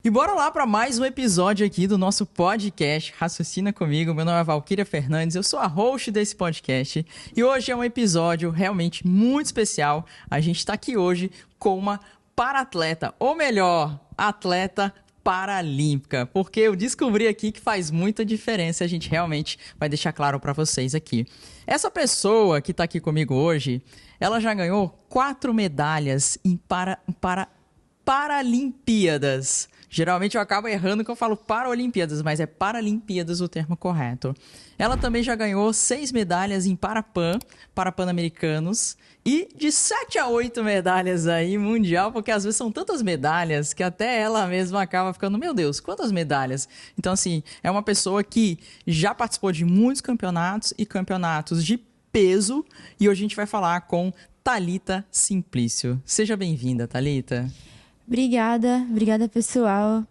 E bora lá para mais um episódio aqui do nosso podcast Raciocina Comigo. Meu nome é Valquíria Fernandes, eu sou a host desse podcast e hoje é um episódio realmente muito especial. A gente está aqui hoje com uma para-atleta, ou melhor, atleta paralímpica, porque eu descobri aqui que faz muita diferença, a gente realmente vai deixar claro para vocês aqui. Essa pessoa que está aqui comigo hoje, ela já ganhou 4 medalhas em Paralimpíadas. Geralmente eu acabo errando que eu falo Paralimpíadas, mas é Paralimpíadas o termo correto. Ela também já ganhou 6 medalhas em Parapan-Americanos e de 7 a 8 medalhas aí mundial, porque às vezes são tantas medalhas que até ela mesma acaba ficando, meu Deus, quantas medalhas? Então assim, é uma pessoa que já participou de muitos campeonatos e campeonatos de peso e hoje a gente vai falar com Thalita Simplício. Seja bem-vinda, Thalita. Obrigada pessoal.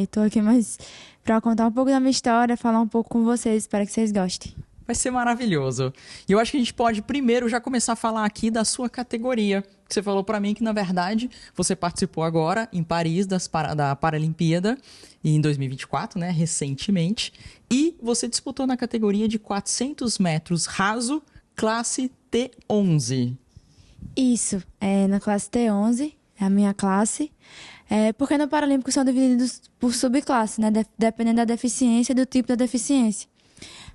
Tô aqui mais para contar um pouco da minha história, falar um pouco com vocês, espero que vocês gostem. Vai ser maravilhoso. E eu acho que a gente pode primeiro já começar a falar aqui da sua categoria. Você falou para mim que, na verdade, você participou agora em Paris da Paralimpíada em 2024, né, recentemente. E você disputou na categoria de 400 metros raso, classe T11. Isso, na classe T11, é a minha classe. Porque no Paralímpico são divididos por subclasse, né? Dependendo da deficiência e do tipo da deficiência.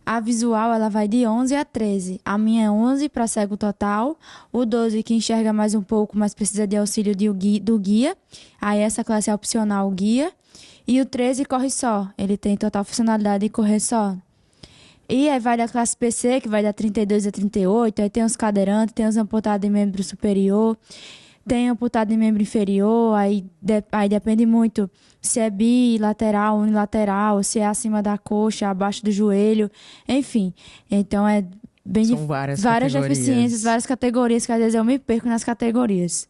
A visual, ela vai de 11 a 13. A minha é 11 para cego total. O 12 que enxerga mais um pouco, mas precisa de auxílio do guia. Aí essa classe é opcional, guia. E o 13 corre só. Ele tem total funcionalidade de correr só. E aí vai da classe PC, que vai da 32 a 38. Aí tem os cadeirantes, tem os amputados de membro superior. Tem amputado de membro inferior, aí depende muito se é bilateral, unilateral, se é acima da coxa, abaixo do joelho, enfim. Então é bem São várias deficiências, várias categorias, que às vezes eu me perco nas categorias.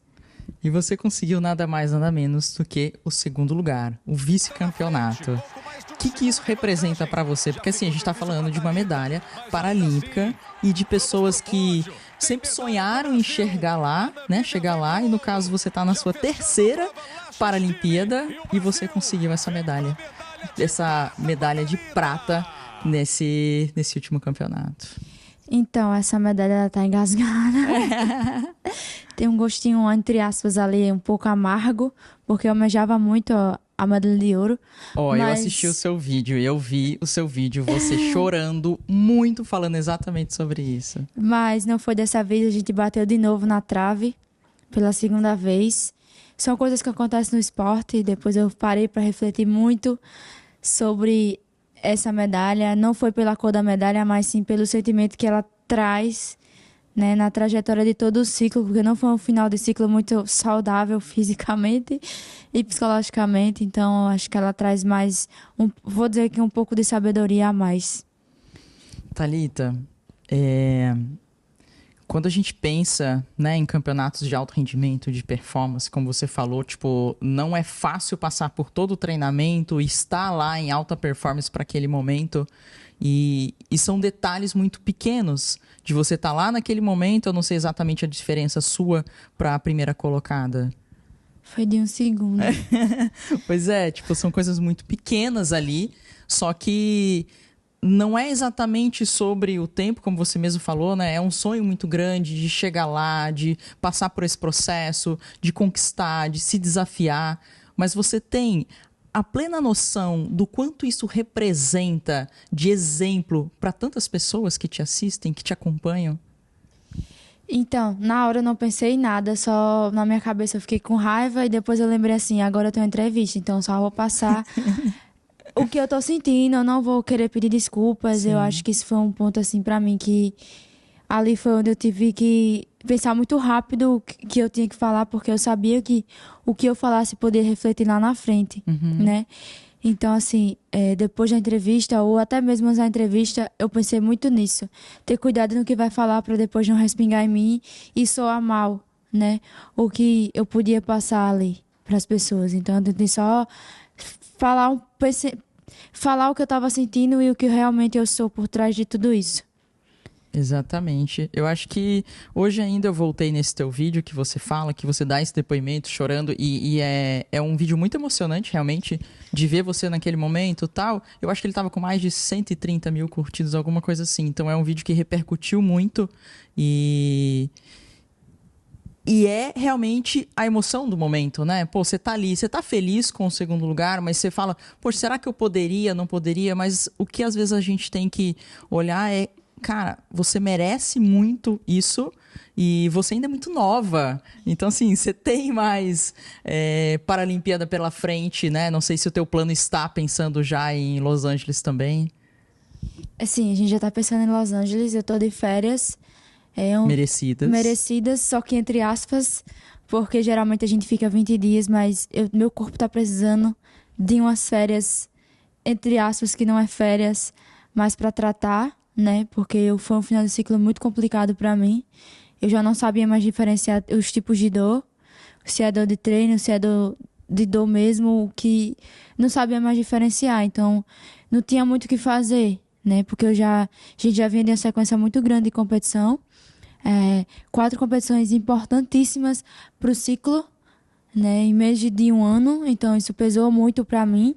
E você conseguiu nada mais, nada menos do que o segundo lugar, o vice-campeonato. O que isso representa para você? Porque assim, a gente está falando de uma medalha paralímpica e de pessoas que sempre sonharam em chegar lá, né? Chegar lá, e no caso você está na sua terceira Paralimpíada e você conseguiu essa medalha de prata nesse último campeonato. Então, essa medalha ela tá engasgada. Tem um gostinho, entre aspas, ali um pouco amargo, porque eu almejava muito a medalha de ouro. Eu assisti o seu vídeo e eu vi o seu vídeo, você chorando muito, falando exatamente sobre isso. Mas não foi dessa vez, a gente bateu de novo na trave, pela segunda vez. São coisas que acontecem no esporte, e depois eu parei para refletir muito sobre essa medalha. Não foi pela cor da medalha, mas sim pelo sentimento que ela traz, né, na trajetória de todo o ciclo, porque não foi um final de ciclo muito saudável fisicamente e psicologicamente, então acho que ela traz mais, vou dizer que um pouco de sabedoria a mais. Thalita, quando a gente pensa, né, em campeonatos de alto rendimento, de performance, como você falou, tipo, não é fácil passar por todo o treinamento e estar lá em alta performance para aquele momento. E são detalhes muito pequenos de você estar lá naquele momento. Eu não sei exatamente a diferença sua para a primeira colocada. Foi de um segundo. Pois é, tipo, são coisas muito pequenas ali, só que não é exatamente sobre o tempo, como você mesmo falou, né? É um sonho muito grande de chegar lá, de passar por esse processo, de conquistar, de se desafiar. Mas você tem a plena noção do quanto isso representa de exemplo para tantas pessoas que te assistem, que te acompanham? Então, na hora eu não pensei em nada, só na minha cabeça eu fiquei com raiva e depois eu lembrei assim, agora eu tenho entrevista, então só vou passar o que eu tô sentindo, eu não vou querer pedir desculpas. Sim. Eu acho que isso foi um ponto assim pra mim que ali foi onde eu tive que pensar muito rápido o que eu tinha que falar, porque eu sabia que o que eu falasse podia refletir lá na frente, né? Então, assim, depois da entrevista, ou até mesmo antes da entrevista, eu pensei muito nisso. Ter cuidado no que vai falar para depois não respingar em mim e soar mal, né? O que eu podia passar ali para as pessoas. Então, eu tentei só falar o que eu estava sentindo e o que realmente eu sou por trás de tudo isso. Exatamente. Eu acho que hoje ainda eu voltei nesse teu vídeo que você fala, que você dá esse depoimento chorando e é um vídeo muito emocionante, realmente, de ver você naquele momento e tal. Eu acho que ele tava com mais de 130 mil curtidas, alguma coisa assim. Então é um vídeo que repercutiu muito e é realmente a emoção do momento, né? Pô, você tá ali, você tá feliz com o segundo lugar, mas você fala, poxa, será que eu poderia, não poderia? Mas o que às vezes a gente tem que olhar é, cara, você merece muito isso e você ainda é muito nova. Então, assim, você tem mais Paralimpíada pela frente, né? Não sei se o teu plano está pensando já em Los Angeles também. Assim, a gente já tá pensando em Los Angeles, eu tô de férias. Merecidas. Merecidas, só que entre aspas, porque geralmente a gente fica 20 dias, mas meu corpo tá precisando de umas férias, entre aspas, que não é férias, mas pra tratar, né? Porque foi um final de ciclo muito complicado pra mim. Eu já não sabia mais diferenciar os tipos de dor, se é dor de treino, se é dor de dor mesmo, que não sabia mais diferenciar. Então, não tinha muito o que fazer, né? Porque a gente já vinha de uma sequência muito grande de competição. 4 competições importantíssimas para o ciclo, né, em menos de um ano, então isso pesou muito para mim.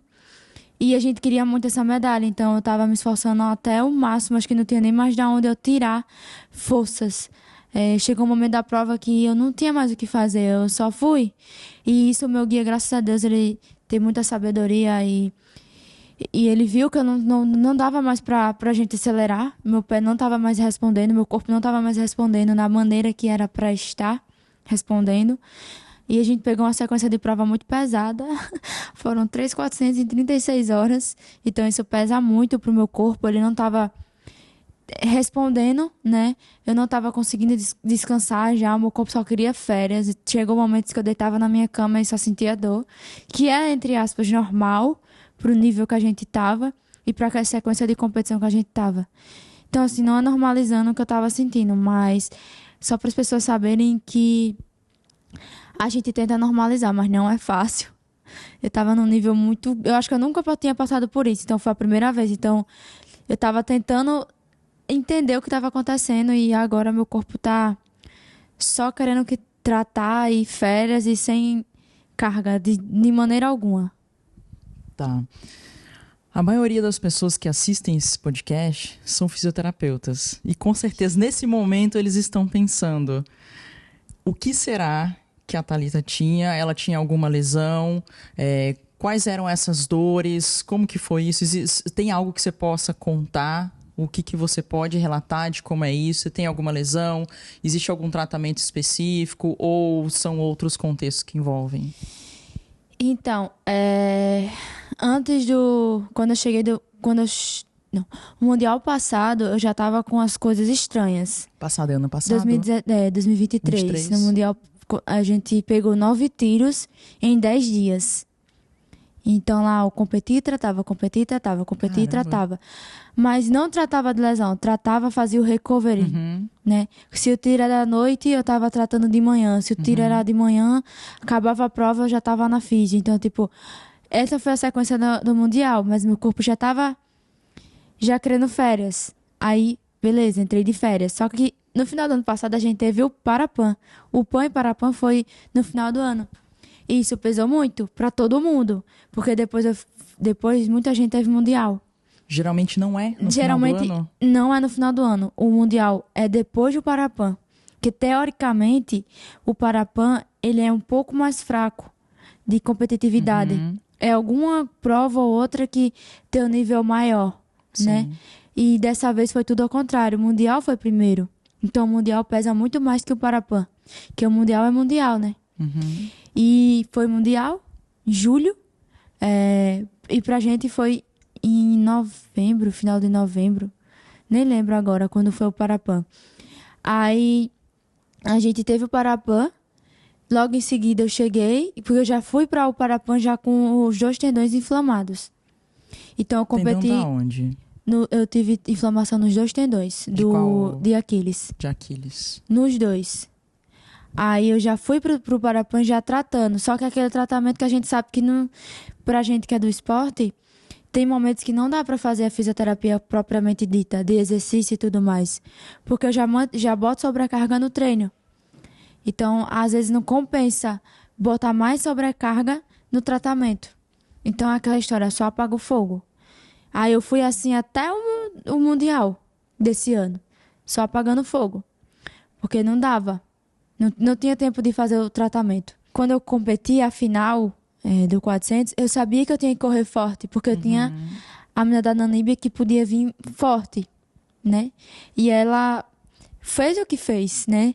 E a gente queria muito essa medalha, então eu estava me esforçando até o máximo, acho que não tinha nem mais de onde eu tirar forças. Chegou um momento da prova que eu não tinha mais o que fazer, eu só fui. E isso, o meu guia, graças a Deus, ele tem muita sabedoria e ele viu que eu não dava mais pra gente acelerar. Meu pé não estava mais respondendo, meu corpo não estava mais respondendo da maneira que era para estar respondendo. E a gente pegou uma sequência de prova muito pesada. Foram 3.436 horas. Então isso pesa muito pro meu corpo. Ele não estava respondendo, né? Eu não estava conseguindo descansar já. O meu corpo só queria férias. Chegou momentos que eu deitava na minha cama e só sentia dor. Que é, entre aspas, normal pro nível que a gente tava e pra aquela sequência de competição que a gente tava. Então, assim, não é normalizando o que eu tava sentindo, mas só para as pessoas saberem que a gente tenta normalizar, mas não é fácil. Eu tava num nível muito... Eu acho que eu nunca tinha passado por isso, então foi a primeira vez. Então, eu tava tentando entender o que tava acontecendo e agora meu corpo tá só querendo que tratar e férias e sem carga de maneira alguma. Tá. A maioria das pessoas que assistem esse podcast são fisioterapeutas. E com certeza, nesse momento, eles estão pensando: o que será que a Thalita tinha? Ela tinha alguma lesão? Quais eram essas dores? Como que foi isso? Tem algo que você possa contar? O que você pode relatar de como é isso? Tem alguma lesão? Existe algum tratamento específico? Ou são outros contextos que envolvem? Então, antes quando eu cheguei não, o Mundial passado, eu já tava com as coisas estranhas. Ano passado? 2023. 23. No Mundial, a gente pegou 9 tiros em 10 dias. Então lá, eu competia e tratava, competia e tratava, competia e tratava. Mas não tratava de lesão, tratava, fazia o recovery, né? Se o tiro era à noite, eu tava tratando de manhã. Se o tiro era de manhã, acabava a prova, eu já tava na física. Então, tipo, essa foi a sequência do Mundial, mas meu corpo já tava querendo férias. Aí, beleza, entrei de férias. Só que no final do ano passado a gente teve o Parapan. O Pan e Parapan foi no final do ano. E isso pesou muito pra todo mundo, porque depois muita gente teve Mundial. Geralmente não é no Geralmente final do ano? não é no final do ano. O Mundial é depois do Parapan. Que teoricamente o Parapan ele é um pouco mais fraco de competitividade. É alguma prova ou outra que tem um nível maior, né? E dessa vez foi tudo ao contrário. O Mundial foi primeiro. Então o Mundial pesa muito mais que o Parapan. Que o Mundial é Mundial, né? E foi Mundial, em julho. E pra gente foi em novembro, final de novembro. Nem lembro agora quando foi o Parapan. Aí a gente teve o Parapan. Logo em seguida eu cheguei, porque eu já fui para o Parapan já com os 2 tendões inflamados. Então eu competi... Tendão da onde? Eu tive inflamação nos 2 tendões. De Aquiles. De Aquiles. Nos 2. Aí eu já fui pro Parapan já tratando. Só que aquele tratamento que a gente sabe que não... Pra gente que é do esporte, tem momentos que não dá pra fazer a fisioterapia propriamente dita, de exercício e tudo mais. Porque eu já boto sobrecarga no treino. Então, às vezes não compensa botar mais sobrecarga no tratamento. Então, aquela história, só apaga o fogo. Aí eu fui assim até o Mundial desse ano. Só apagando fogo. Porque não dava. Não tinha tempo de fazer o tratamento. Quando eu competi a final do 400, eu sabia que eu tinha que correr forte. Porque eu tinha a menina da Namíbia que podia vir forte, né? E ela fez o que fez, né?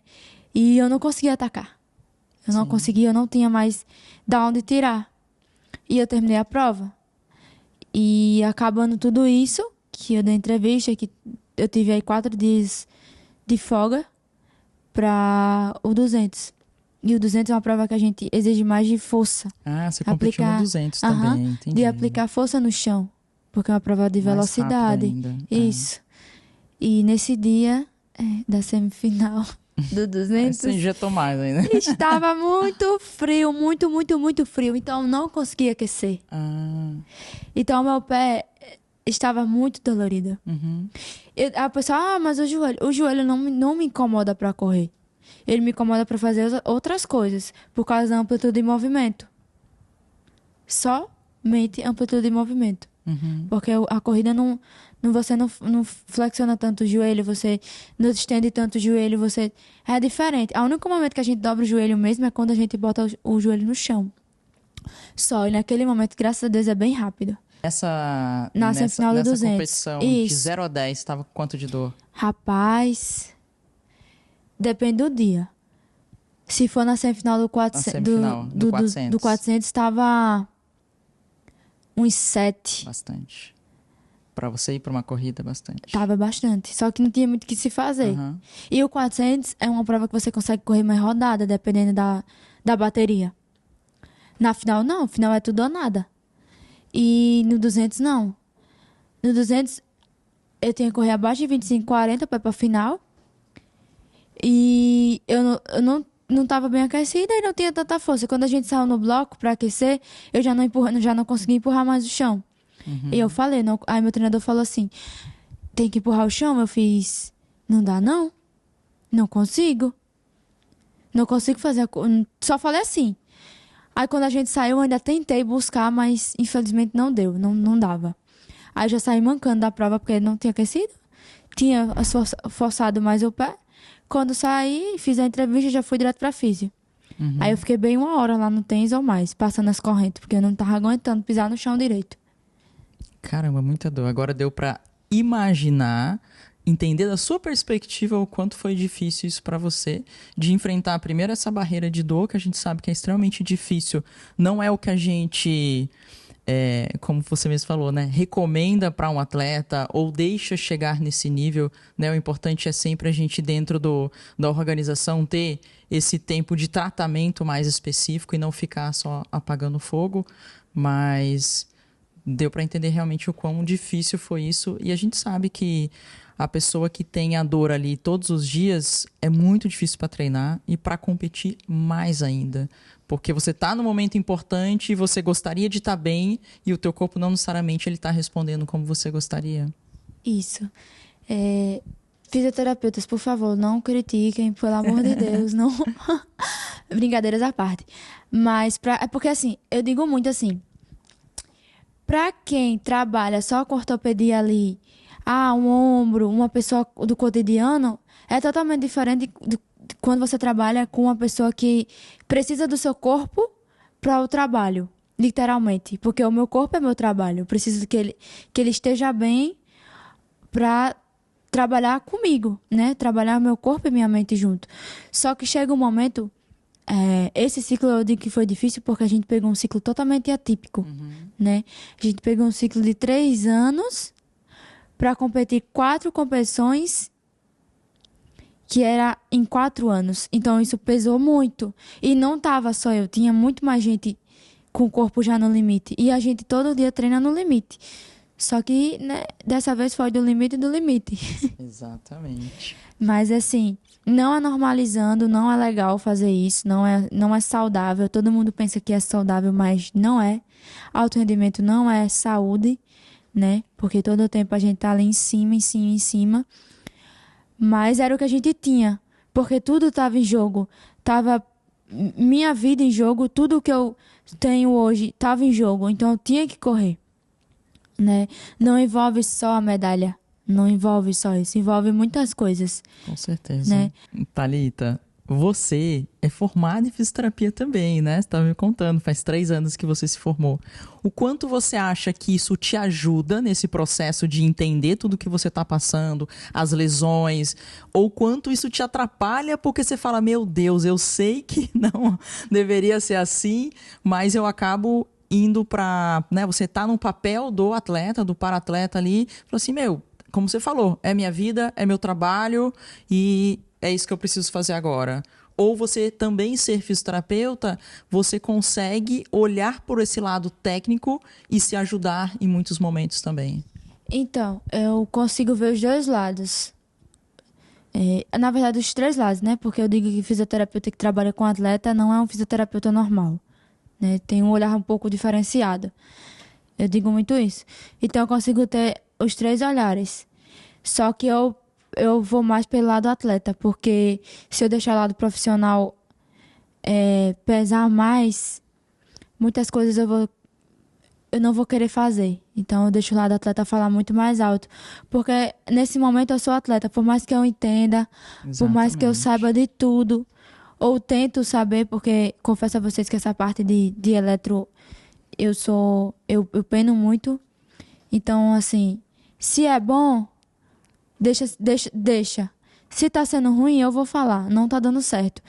E eu não conseguia atacar. Eu não conseguia, eu não tinha mais da onde tirar. E eu terminei a prova. E acabando tudo isso, que eu dei entrevista, que eu tive aí 4 dias de folga para o 200. E o 200 é uma prova que a gente exige mais de força. Ah, você competiu no 200 também, entendi. De aplicar força no chão, porque é uma prova de Mais velocidade. rápido ainda. Isso. E nesse dia da semifinal do 200... Você injetou mais ainda. Estava muito frio, muito, muito, muito frio. Então, eu não conseguia aquecer. Então, meu pé estava muito dolorido. A pessoa, mas o joelho não me incomoda para correr. Ele me incomoda para fazer outras coisas, por causa da amplitude de movimento. Somente amplitude de movimento. Porque a corrida você não flexiona tanto o joelho, você não estende tanto o joelho, você... É diferente. O único momento que a gente dobra o joelho mesmo é quando a gente bota o joelho no chão. E naquele momento, graças a Deus, é bem rápido. Na semifinal do 200. Nessa competição, de 0 a 10, estava com quanto de dor? Rapaz, depende do dia. Se for na semifinal do 400, do 400, estava uns 7. Bastante. Pra você ir pra uma corrida, bastante. Tava bastante. Só que não tinha muito o que se fazer. E o 400 é uma prova que você consegue correr mais rodada, dependendo da bateria. Na final, não. Final é tudo ou nada. E no 200, não. No 200, eu tinha que correr abaixo de 25, 40 para ir pra final. E eu não tava bem aquecida e não tinha tanta força. Quando a gente saiu no bloco para aquecer, eu já não conseguia empurrar mais o chão. E eu falei, aí meu treinador falou assim, tem que empurrar o chão. Eu fiz, não dá não. Não consigo. Não consigo fazer. Só falei assim. Aí quando a gente saiu, eu ainda tentei buscar, mas infelizmente não deu, não dava. Aí já saí mancando da prova porque não tinha aquecido. Tinha forçado mais o pé. Quando saí, fiz a entrevista, já fui direto pra físio. Aí eu fiquei bem 1 hora lá no tênis ou mais, passando as correntes, porque eu não tava aguentando pisar no chão direito. Caramba, muita dor. Agora deu pra imaginar, entender da sua perspectiva o quanto foi difícil isso pra você, de enfrentar primeiro essa barreira de dor, que a gente sabe que é extremamente difícil. Não é o que a gente... como você mesmo falou, né, recomenda para um atleta ou deixa chegar nesse nível, né? O importante é sempre a gente dentro da organização ter esse tempo de tratamento mais específico e não ficar só apagando fogo, mas deu para entender realmente o quão difícil foi isso. E a gente sabe que a pessoa que tem a dor ali todos os dias é muito difícil para treinar e para competir mais ainda. Porque você está num momento importante e você gostaria de estar bem e o teu corpo não necessariamente ele está respondendo como você gostaria. Isso. Fisioterapeutas, por favor, não critiquem, pelo amor de Deus, não. Brincadeiras à parte. Mas, é porque assim, eu digo muito assim, para quem trabalha só com ortopedia ali, um ombro, uma pessoa do cotidiano, é totalmente diferente de quando você trabalha com uma pessoa que precisa do seu corpo para o trabalho, literalmente. Porque o meu corpo é meu trabalho. Eu preciso que ele esteja bem para trabalhar comigo, né? Trabalhar meu corpo e minha mente junto. Só que chega um momento... esse ciclo eu digo que foi difícil porque a gente pegou um ciclo totalmente atípico, né? A gente pegou um ciclo de 3 anos para competir 4 competições que era em 4 anos. Então isso pesou muito. E não tava só eu, tinha muito mais gente com o corpo já no limite. E a gente todo dia treina no limite. Só que, né, dessa vez foi do limite do limite. Exatamente. Mas assim, não é normalizando, não é legal fazer isso, não é saudável. Todo mundo pensa que é saudável, mas não é. Alto rendimento não é saúde, né? Porque todo o tempo a gente tá ali em cima, em cima, em cima. Mas era o que a gente tinha, porque tudo estava em jogo. Tava minha vida em jogo, tudo que eu tenho hoje estava em jogo, então eu tinha que correr, né? Não envolve só a medalha, não envolve só isso, envolve muitas coisas. Com certeza. Né? Thalita, você é formada em fisioterapia também, né? Você estava me contando, faz 3 anos que você se formou. O quanto você acha que isso te ajuda nesse processo de entender tudo que você está passando, as lesões, ou quanto isso te atrapalha porque você fala, meu Deus, eu sei que não deveria ser assim, mas eu acabo indo para, né? Você tá no papel do atleta, do para-atleta ali, fala assim, meu, como você falou, é minha vida, é meu trabalho e é isso que eu preciso fazer agora. Ou você também ser fisioterapeuta, você consegue olhar por esse lado técnico e se ajudar em muitos momentos também. Então, eu consigo ver os dois lados. Na verdade, os 3 lados, né? Porque eu digo que fisioterapeuta que trabalha com atleta não é um fisioterapeuta normal, né? Tem um olhar um pouco diferenciado. Eu digo muito isso. Então, eu consigo ter os 3 olhares. Só que eu vou mais pelo lado atleta, porque se eu deixar o lado profissional pesar mais, muitas coisas eu não vou querer fazer. Então eu deixo o lado atleta falar muito mais alto. Porque nesse momento eu sou atleta, por mais que eu entenda, por mais que eu saiba de tudo, ou tento saber, porque confesso a vocês que essa parte de eletro eu peno muito. Então, assim, se é bom, deixa. Se tá sendo ruim, eu vou falar. Não tá dando certo.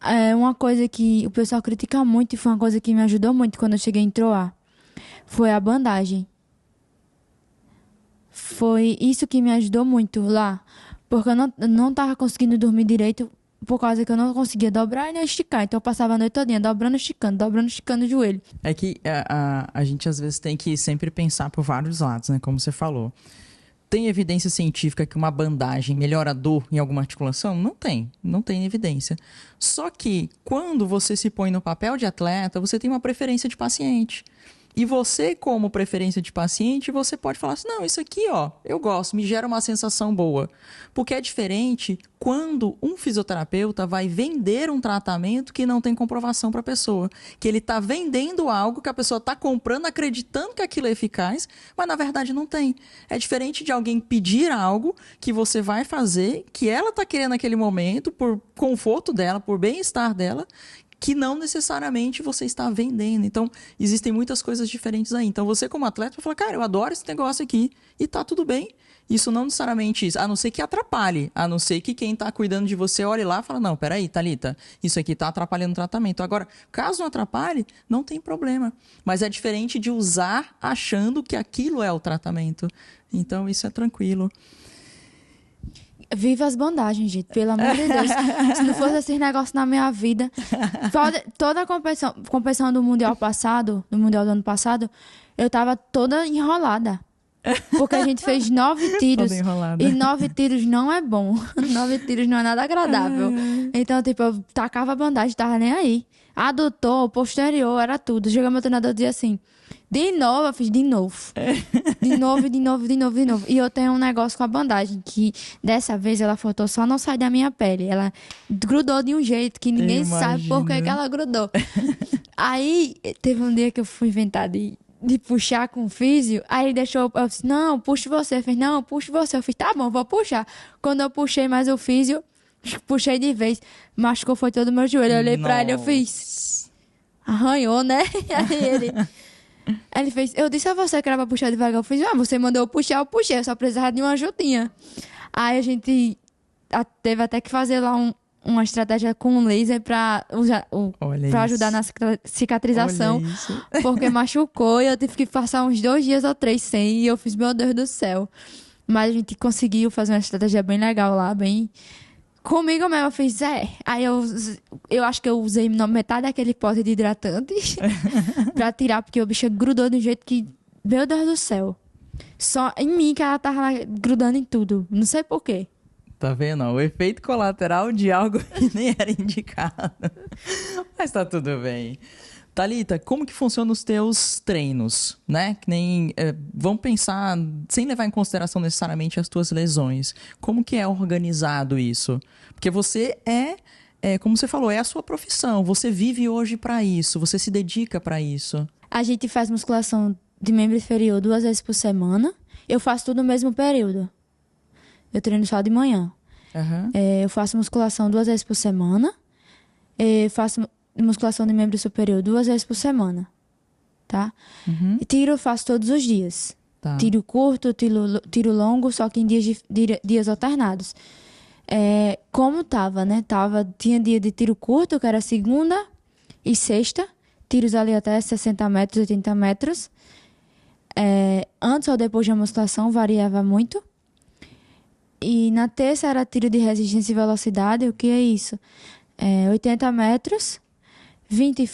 É uma coisa que o pessoal critica muito e foi uma coisa que me ajudou muito quando eu cheguei em Troar. Foi a bandagem. Foi isso que me ajudou muito lá. Porque eu não tava conseguindo dormir direito por causa que eu não conseguia dobrar e nem esticar. Então eu passava a noite todinha dobrando, esticando o joelho. É que a gente às vezes tem que sempre pensar por vários lados, né? Como você falou. Tem evidência científica que uma bandagem melhora a dor em alguma articulação? Não tem evidência. Só que quando você se põe no papel de atleta, você tem uma preferência de paciente. E você, como preferência de paciente, você pode falar assim, não, isso aqui, ó, eu gosto, me gera uma sensação boa. Porque é diferente quando um fisioterapeuta vai vender um tratamento que não tem comprovação para a pessoa. Que ele está vendendo algo que a pessoa está comprando, acreditando que aquilo é eficaz, mas na verdade não tem. É diferente de alguém pedir algo que você vai fazer, que ela está querendo naquele momento, por conforto dela, por bem-estar dela, que não necessariamente você está vendendo. Então, existem muitas coisas diferentes aí. Então, você como atleta vai falar, cara, eu adoro esse negócio aqui e tá tudo bem. Isso não necessariamente isso, a não ser que atrapalhe, a não ser que quem está cuidando de você olhe lá e fala, não, peraí, Thalita, isso aqui está atrapalhando o tratamento. Agora, caso não atrapalhe, não tem problema. Mas é diferente de usar achando que aquilo é o tratamento. Então, isso é tranquilo. Viva as bandagens, gente, pelo amor de Deus. Se não fosse esses negócios na minha vida. Toda a competição do Mundial passado, do Mundial do ano passado, eu tava toda enrolada. Porque a gente fez 9 tiros. E 9 tiros não é bom. 9 tiros não é nada agradável. Então, tipo, eu tacava a bandagem, tava nem aí. Adutor, posterior, era tudo. Chegou meu treinador e dizia assim, de novo, eu fiz de novo. De novo. E eu tenho um negócio com a bandagem, que dessa vez ela faltou só não sair da minha pele. Ela grudou de um jeito que ninguém sabe por que ela grudou. Aí, teve um dia que eu fui inventar de puxar com o físio, aí ele deixou, eu disse, não, puxe você. Ele fez, não, puxe você. Eu fiz, tá bom, vou puxar. Quando eu puxei mais o físio, puxei de vez, machucou foi todo o meu joelho. Eu olhei pra ele, eu fiz, arranhou, né? Aí ele fez, eu disse a você que era pra puxar devagar. Eu fiz, você mandou eu puxar, eu puxei, eu só precisava de uma ajudinha. Aí a gente teve até que fazer lá uma estratégia com laser pra ajudar na cicatrização. Porque machucou e eu tive que passar uns 2 dias ou 3 sem. E eu fiz, meu Deus do céu. Mas a gente conseguiu fazer uma estratégia bem legal lá, bem... Comigo mesmo, eu fiz, Aí eu acho que eu usei metade daquele pote de hidratante pra tirar, porque o bicho grudou de um jeito que, meu Deus do céu. Só em mim que ela tava grudando em tudo. Não sei por quê. Tá vendo? O efeito colateral de algo que nem era indicado. Mas tá tudo bem. Thalita, como que funcionam os teus treinos, né? Que nem, vamos pensar, sem levar em consideração necessariamente as tuas lesões. Como que é organizado isso? Porque você como você falou, é a sua profissão. Você vive hoje para isso, você se dedica para isso. A gente faz musculação de membro inferior 2 vezes por semana. Eu faço tudo no mesmo período. Eu treino só de manhã. Uhum. Eu faço musculação 2 vezes por semana. Faço musculação de membro superior 2 vezes por semana. Tá? Uhum. E tiro eu faço todos os dias. Tá. Tiro curto, tiro longo, só que em dias alternados. Como tava, né? Tinha dia de tiro curto, que era segunda e sexta. Tiros ali até 60 metros, 80 metros. Antes ou depois da musculação, variava muito. E na terça era tiro de resistência e velocidade. O que é isso? 80 metros, 20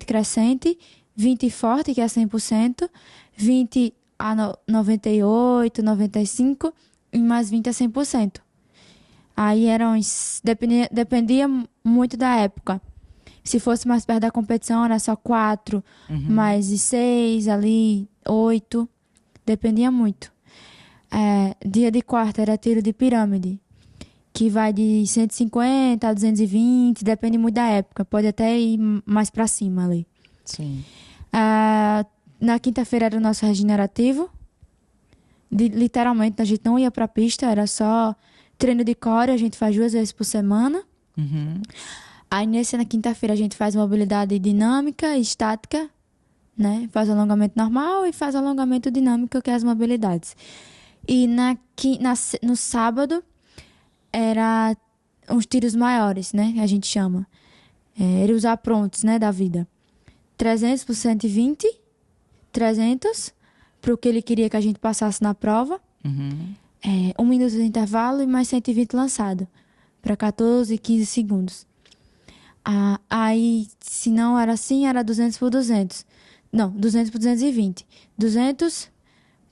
crescente, 20 forte, que é 100%, 20 a 98, 95 e mais 20 a 100%. Aí dependia muito da época. Se fosse mais perto da competição, era só 4, mais de 6 ali, 8. Dependia muito. Dia de quarta era tiro de pirâmide, que vai de 150 a 220, depende muito da época. Pode até ir mais pra cima ali. Sim. Na quinta-feira era o nosso regenerativo. Literalmente, a gente não ia pra pista, era só treino de core, a gente faz 2 vezes por semana. Uhum. Aí, na quinta-feira, a gente faz mobilidade dinâmica e estática, né? Faz alongamento normal e faz alongamento dinâmico, que é as mobilidades. E no sábado, era uns tiros maiores, né? A gente chama. Era os aprontos, né? Da vida. 300 por 120, 300, pro que ele queria que a gente passasse na prova. Uhum. 1 minuto de intervalo e mais 120 lançado, para 14, 15 segundos. Aí, se não era assim, era 200 por 200. Não, 200 por 220. 200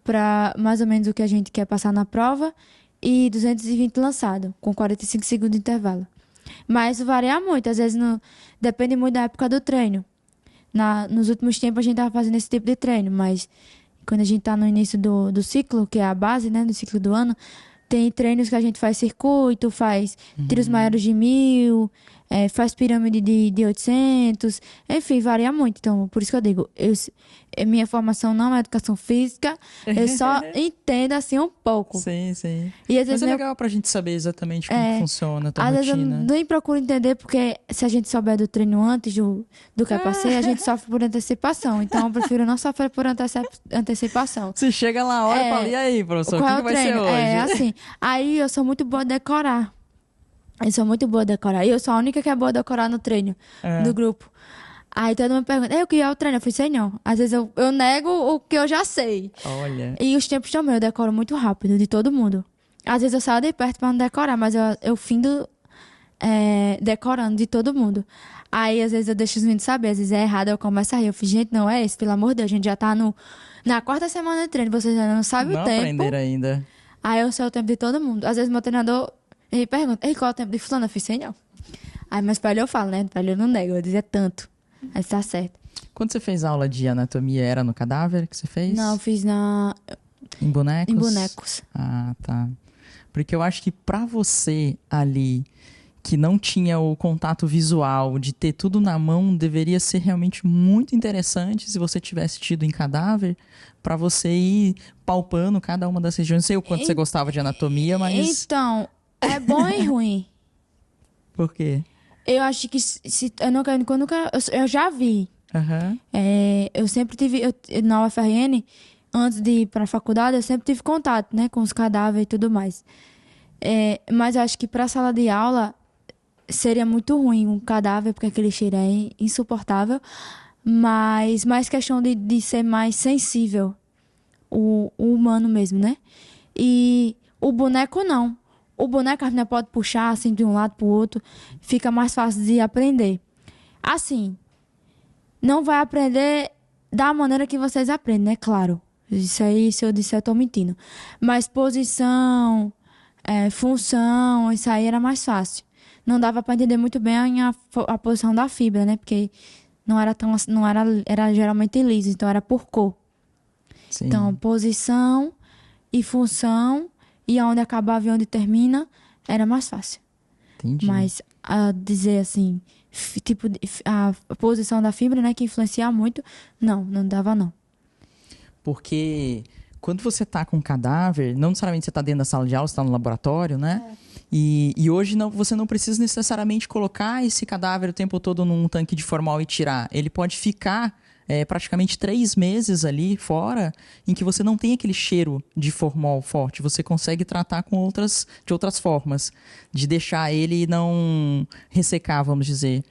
para mais ou menos o que a gente quer passar na prova e 220 lançado, com 45 segundos de intervalo. Mas varia muito, às vezes depende muito da época do treino. Nos últimos tempos a gente estava fazendo esse tipo de treino, mas quando a gente está no início do ciclo, que é a base, né, do ciclo do ano, tem treinos que a gente faz circuito, faz tiros maiores de 1.000, faz pirâmide de 800, enfim, varia muito. Então, por isso que eu digo, minha formação não é educação física, eu só entendo assim um pouco. Sim, sim. E às vezes Mas é legal pra gente saber exatamente como que funciona a tua às rotina. vezes eu nem procuro entender, porque se a gente souber do treino antes do que é pra ser, a gente sofre por antecipação. Então, eu prefiro não sofrer por antecipação. Você chega lá, olha e fala, e aí, professor, Qual o que vai ser hoje? Assim, aí eu sou muito boa a decorar. E eu sou a única que é boa a decorar no treino do grupo. Aí todo mundo pergunta, o que é o treino? Eu falei, sei não. Às vezes eu nego o que eu já sei. Olha. E os tempos também, eu decoro muito rápido, de todo mundo. Às vezes eu saio de perto pra não decorar, mas eu findo decorando de todo mundo. Aí às vezes eu deixo os meninos saber, às vezes é errado, eu começo a rir. Eu falei, gente, não é esse, pelo amor de Deus, a gente já tá na 4ª semana de treino, vocês ainda não sabem o tempo. Não aprenderam ainda. Aí eu sei o tempo de todo mundo. Às vezes meu treinador, ele pergunta, qual é o tempo de fulano? Eu falei, sei não. Aí, mas pra ele eu falo, né? Pra ele eu não nego, eu dizia tanto. Aí tá certo. Quando você fez aula de anatomia, era no cadáver que você fez? Não, eu fiz Em bonecos? em bonecos. Ah, tá. Porque eu acho que pra você ali, que não tinha o contato visual, de ter tudo na mão, deveria ser realmente muito interessante se você tivesse tido em cadáver, pra você ir palpando cada uma das regiões. Não sei o quanto você gostava de anatomia, mas... Então, é bom e ruim. Por quê? Eu acho que eu já vi. Aham. Eu sempre tive, na UFRN, antes de ir pra faculdade, eu sempre tive contato, né, com os cadáveres e tudo mais. Mas eu acho que pra sala de aula seria muito ruim um cadáver, porque aquele cheiro é insuportável. Mas mais questão de ser mais sensível, o humano mesmo, né? E o boneco não. O boneco a gente pode puxar assim de um lado pro outro, fica mais fácil de aprender. Assim, não vai aprender da maneira que vocês aprendem, né? Claro. Isso aí, se eu disser, eu tô mentindo. Mas posição, função, isso aí era mais fácil. Não dava para entender muito bem a posição da fibra, né? Porque Não era tão, não era, era geralmente liso, então era por cor. Sim, Então, posição e função, e onde acabava e onde termina, era mais fácil. entendi. Mas a dizer assim, tipo, a posição da fibra, né, que influencia muito, não dava não. Porque quando você tá com um cadáver, não necessariamente você tá dentro da sala de aula, você tá no laboratório, né? E hoje você não precisa necessariamente colocar esse cadáver o tempo todo num tanque de formol e tirar. Ele pode ficar praticamente 3 meses ali fora, em que você não tem aquele cheiro de formol forte. Você consegue tratar de outras formas, de deixar ele não ressecar, vamos dizer.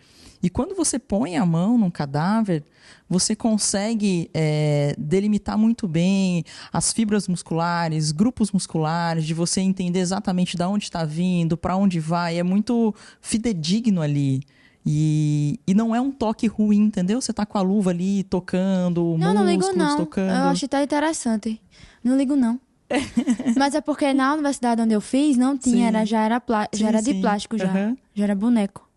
E quando você põe a mão num cadáver, você consegue delimitar muito bem as fibras musculares, grupos musculares, de você entender exatamente de onde está vindo, para onde vai. É muito fidedigno ali. E não é um toque ruim, entendeu? Você tá com a luva ali tocando, Não ligo músculos não. Eu tocando. achei até interessante. Não ligo não. Mas é porque na universidade onde eu fiz, não tinha, Sim. já era de Sim. plástico já. Aham. Já era boneco.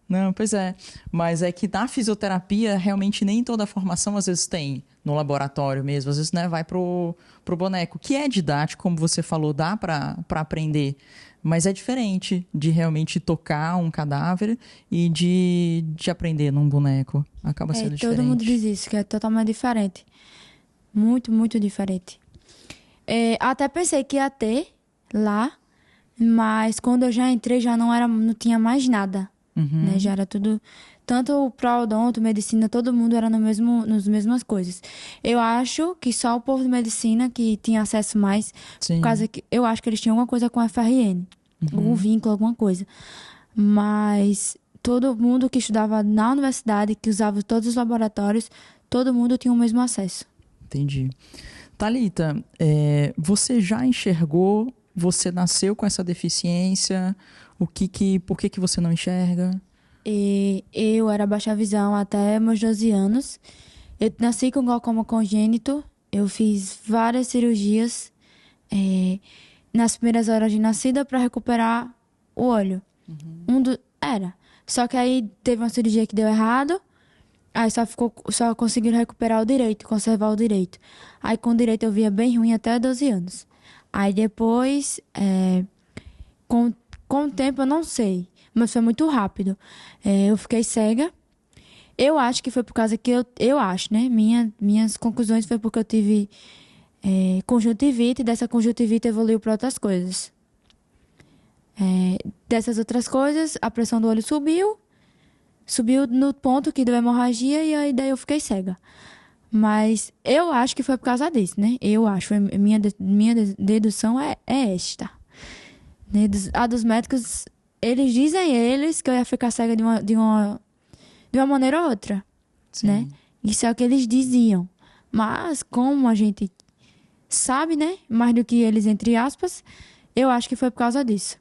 Não, pois é. Mas é que na fisioterapia, realmente nem toda a formação às vezes tem no laboratório mesmo. Às vezes, né, vai pro boneco, que é didático, como você falou, dá pra aprender. Mas é diferente de realmente tocar um cadáver e de aprender num boneco. Acaba sendo diferente. Todo mundo diz isso, que é totalmente diferente. Muito, muito diferente. Até pensei que ia ter lá, mas quando eu já entrei já não tinha mais nada. Né? Já era tudo, tanto o pró-odonto, medicina, todo mundo era nas mesmas coisas. Eu acho que só o povo de medicina que tinha acesso mais, Sim. por causa que eu acho que eles tinham alguma coisa com a FRN, algum vínculo, alguma coisa. Mas todo mundo que estudava na universidade, que usava todos os laboratórios, todo mundo tinha o mesmo acesso. Entendi. Thalita, você já enxergou? Você nasceu com essa deficiência? Por que você não enxerga? Eu era baixa visão até meus 12 anos. Eu nasci com glaucoma congênito. Eu fiz várias cirurgias nas primeiras horas de nascida para recuperar o olho. Era. Só que aí teve uma cirurgia que deu errado. Aí só conseguiram recuperar o direito, conservar o direito. Aí com o direito eu via bem ruim até 12 anos. Aí depois, com o tempo eu não sei, mas foi muito rápido. Eu fiquei cega. Eu acho que foi por causa que eu acho, né? Minhas conclusões foi porque eu tive conjuntivite, e dessa conjuntivite evoluiu para outras coisas. Dessas outras coisas, a pressão do olho subiu no ponto que deu hemorragia e aí daí eu fiquei cega. Mas eu acho que foi por causa disso, né? Eu acho, minha dedução é esta. A dos médicos, eles que eu ia ficar cega de uma maneira ou outra, Sim. né? Isso é o que eles diziam. Mas como a gente sabe, né? Mais do que eles, entre aspas, eu acho que foi por causa disso.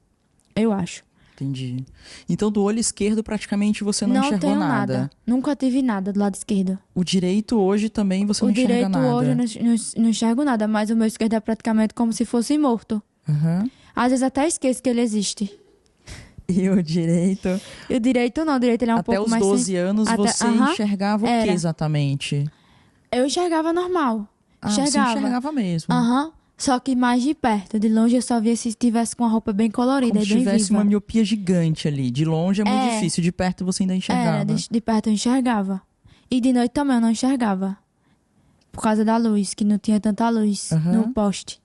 Eu acho. Entendi. Então, do olho esquerdo, praticamente você não enxergou tenho nada. Nunca tive nada do lado esquerdo. O direito hoje também você não enxerga nada. O direito hoje eu não enxergo nada, mas o meu esquerdo é praticamente como se fosse morto. Uhum. Às vezes até esqueço que ele existe. E o direito? E o direito não, o direito ele é um até pouco os mais... 12 anos você enxergava o que exatamente? Eu enxergava normal. Você enxergava mesmo. Só que mais de perto. De longe eu só via se tivesse com uma roupa bem colorida Como e se bem tivesse viva. uma miopia gigante ali. De longe é muito difícil, de perto você ainda enxergava. De perto eu enxergava. E de noite também eu não enxergava. Por causa da luz, que não tinha tanta luz no poste.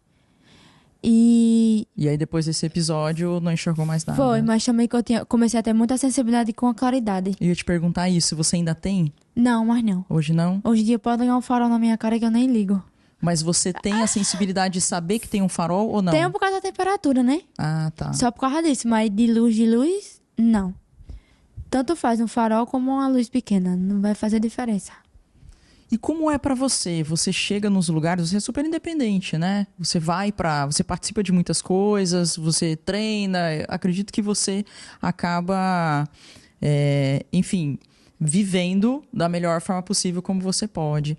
E aí depois desse episódio não enxergou mais nada. Foi, mas também que comecei a ter muita sensibilidade com a claridade. Eu ia te perguntar isso, você ainda tem? Não, mas não. Hoje não? Hoje em dia pode ganhar um farol na minha cara que eu nem ligo. Mas você tem a sensibilidade de saber que tem um farol ou não? Tenho por causa da temperatura, né? Ah, tá. Só por causa disso, mas de luz, não. Tanto faz um farol como uma luz pequena, não vai fazer diferença. E como é pra você? Você chega nos lugares, você é super independente, né? Você você participa de muitas coisas, você treina. Acredito que você acaba, enfim, vivendo da melhor forma possível como você pode.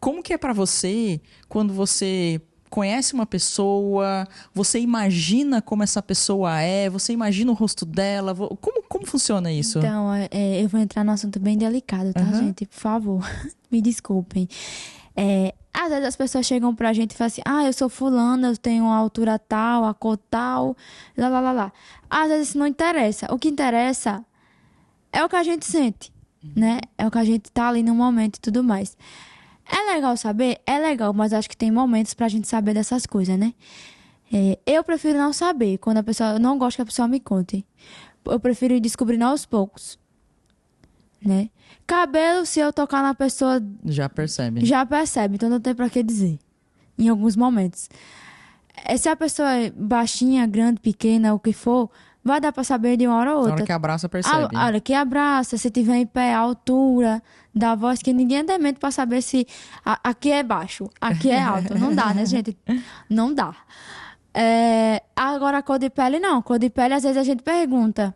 Como que é pra você quando você conhece uma pessoa, você imagina como essa pessoa é, você imagina o rosto dela. Como funciona isso? Então, eu vou entrar num assunto bem delicado, tá, gente? Por favor, me desculpem. Às vezes as pessoas chegam pra gente e falam assim, eu sou fulana, eu tenho a altura tal, a cor tal, lá, lá, lá, lá. Às vezes isso não interessa. O que interessa é o que a gente sente, né? É o que a gente tá ali no momento e tudo mais. É legal saber? É legal, mas acho que tem momentos pra gente saber dessas coisas, né? Eu prefiro não saber, quando eu não gosto que a pessoa me conte. Eu prefiro ir descobrindo aos poucos, né? Cabelo, se eu tocar na pessoa... Já percebe. Já percebe, então não tem pra que dizer. Em alguns momentos. Se a pessoa é baixinha, grande, pequena, o que for, vai dar pra saber de uma hora ou outra. Na hora que abraça, percebe. A hora que abraça, se tiver em pé, a altura da voz, que ninguém é demente pra saber se aqui é baixo, aqui é alto. Não dá, né, gente? Não dá. Agora, a cor de pele, não. Cor de pele, às vezes a gente pergunta.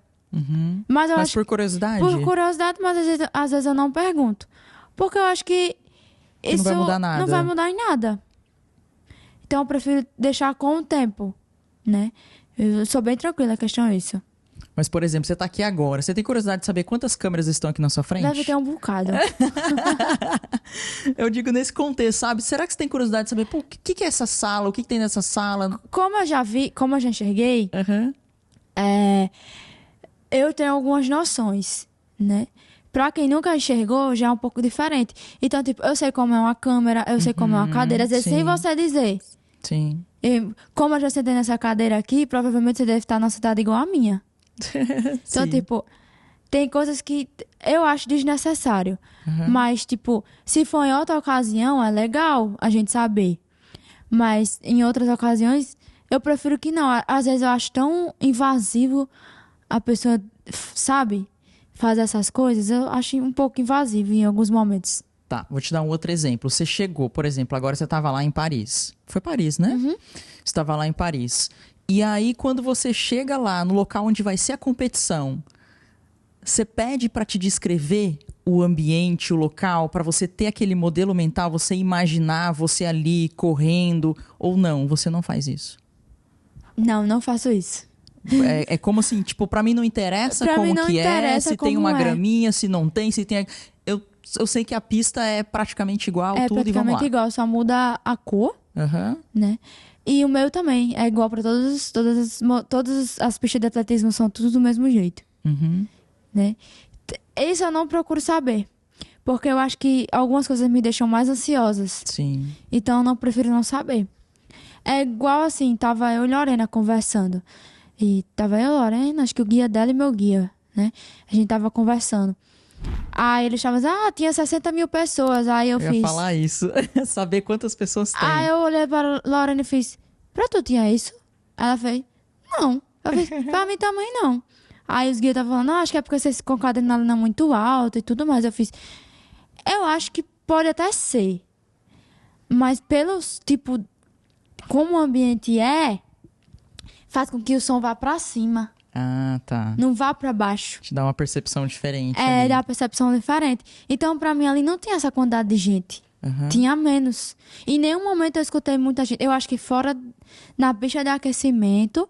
Mas por curiosidade? Por curiosidade, mas às vezes eu não pergunto. Porque eu acho que isso não vai mudar nada. Não vai mudar em nada. Então eu prefiro deixar com o tempo, né? Eu sou bem tranquila, a questão é isso. Mas, por exemplo, você tá aqui agora. Você tem curiosidade de saber quantas câmeras estão aqui na sua frente? Deve ter um bocado. Eu digo nesse contexto, sabe? Será que você tem curiosidade de saber, o que é essa sala? O que tem nessa sala? Como eu já vi, como eu já enxerguei, eu tenho algumas noções, né? Pra quem nunca enxergou, já é um pouco diferente. Então, tipo, eu sei como é uma câmera, eu sei como é uma cadeira. Às vezes, sem você dizer. Sim. Como eu já sentei nessa cadeira aqui, provavelmente você deve estar numa cidade igual a minha. Então, tipo, tem coisas que eu acho desnecessário. Mas, tipo, se for em outra ocasião, é legal a gente saber. Mas, em outras ocasiões, eu prefiro que não. Às vezes eu acho tão invasivo a pessoa, sabe, fazer essas coisas. Eu acho um pouco invasivo em alguns momentos. Tá, vou te dar um outro exemplo. Você chegou, por exemplo, agora você estava lá em Paris. Foi Paris, né? Você estava lá em Paris. E aí, quando você chega lá, no local onde vai ser a competição, você pede para te descrever o ambiente, o local, para você ter aquele modelo mental, você imaginar você ali correndo, ou não, você não faz isso? Não faço isso. É como assim, tipo, pra mim não interessa pra como mim não que interessa se tem uma como é. graminha, se não tem, se tem... Eu sei que a pista é praticamente igual, tudo, e vamos lá. É praticamente igual, só muda a cor, né? E o meu também, é igual pra todas as pistas de atletismo, são tudo do mesmo jeito, né? Isso eu não procuro saber, porque eu acho que algumas coisas me deixam mais ansiosas. Sim. Então eu não prefiro não saber. É igual assim, tava eu e Lorena conversando. E tava eu e Lorena, acho que o guia dela e meu guia, né? A gente tava conversando. Aí eles estavam dizendo, tinha 60 mil pessoas. Aí eu fiz... ia falar isso, saber quantas pessoas tem. Aí eu olhei para Lorena e fiz, pra tu tinha isso? Ela fez, não. Eu fiz, pra mim também não. Aí os guias estavam falando, não, acho que é porque vocês com a adrenalina muito alta e tudo mais. Eu fiz, eu acho que pode até ser. Mas pelos, tipo, como o ambiente faz com que o som vá pra cima. Ah, tá. Não vá pra baixo. Te dá uma percepção diferente. Dá uma percepção diferente. Então, pra mim, ali não tinha essa quantidade de gente. Tinha menos. Em nenhum momento eu escutei muita gente. Eu acho que fora, na pista de aquecimento,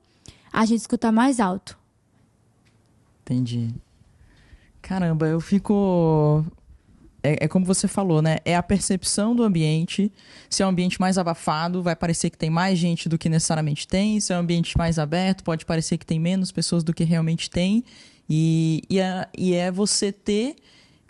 a gente escuta mais alto. Entendi. Caramba, eu fico... É como você falou, né? É a percepção do ambiente. Se é um ambiente mais abafado, vai parecer que tem mais gente do que necessariamente tem. Se é um ambiente mais aberto, pode parecer que tem menos pessoas do que realmente tem. E é você ter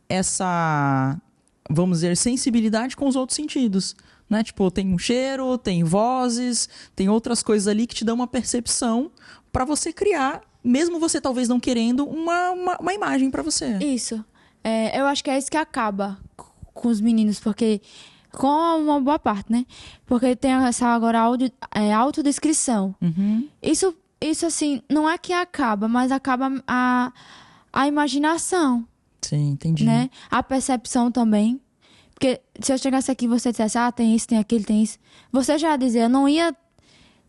essa, vamos dizer, sensibilidade com os outros sentidos, né? Tipo, tem um cheiro, tem vozes, tem outras coisas ali que te dão uma percepção para você criar, mesmo você talvez não querendo, uma imagem para você. Isso. Eu acho que é isso que acaba com os meninos, porque com uma boa parte, né? Porque tem essa agora autodescrição. Isso, assim, não é que acaba, mas acaba a imaginação. Sim, entendi. Né? A percepção também. Porque se eu chegasse aqui e você dissesse, tem isso, tem aquilo, tem isso, você já ia dizer, eu não ia